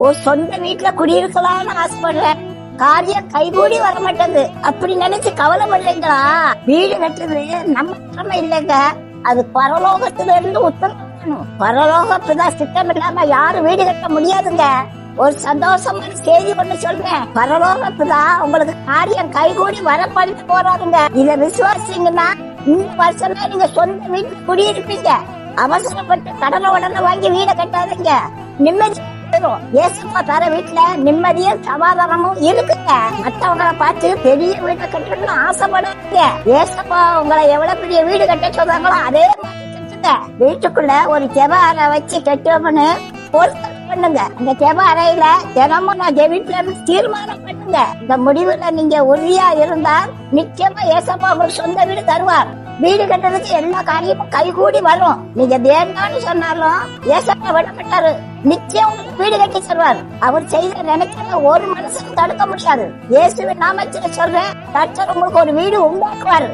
ஒரு சொந்த வீட்டுல குடியிருக்கலாம்னு ஆசைப்படுறேன். காரியம் கைகூடி வர மாட்டேங்குது. அப்படி நினைச்சு கவலைப்படலைங்களா? வீடு கட்டுறது நம்ம திறமை இல்லைங்க, அது பரலோகத்துல இருந்து உத்தரவு. பரலோகத்துதான் சித்தம் இல்லாம யாரும் வீடு கட்ட முடியாதுங்க. ஒரு சந்தோஷமான செய்தி ஒண்ணு சொல்றேன். பரலோகத்துதான் உங்களுக்கு காரியம் கைகூடி வர பண்ணிட்டு போறாருங்க. இத விசுவாசிங்கன்னா இந்த வருஷமே நீங்க சொந்த வீட்டுல குடியிருப்பீங்க. அவசரப்பட்டு கடனை வாங்கி வீடை கட்டாதீங்க. நிம்மதி ஏசப்பா தர வீட்டுல நிம்மதியும் சமாதானமும் இருக்குங்க. மற்றவங்களை பார்த்து பெரிய வீட்டை கட்டணும்னு ஆசைப்படுங்க. ஏசப்பா உங்களை எவ்வளவு பெரிய வீடு கட்ட சொல்றாங்களோ அதே மாதிரி கட்டுங்க. வீட்டுக்குள்ள ஒரு ஜெப அறை வச்சு கட்டுவோம்னு பண்ணுங்க. அந்த ஜெப அறையில தினமும் நான் ஜெபிப்பேன்னு தீர்மானம் பண்ணுங்க. இந்த முடிவுல நீங்க உறுதியா இருந்தால் நிச்சயமா ஏசப்பா உங்களுக்கு சொந்த வீடு தருவார். வீடு கட்டுறதுக்கு எல்லா காரியமும் கைகூடி வரும். நீங்க வேண்டாம்னு சொன்னாலும் ஏசப்பா விடப்பட்டாரு, நிச்சயம் உங்களுக்கு வீடு கட்டி தருவார். அவர் செய்த நினைக்கிற ஒரு மனுஷனும் தடுக்க முடியாது. இயேசுவின் நாமத்தில் சொல்றேன், கர்த்தர் உங்களுக்கு ஒரு வீடு உண்டாக்குவாரு.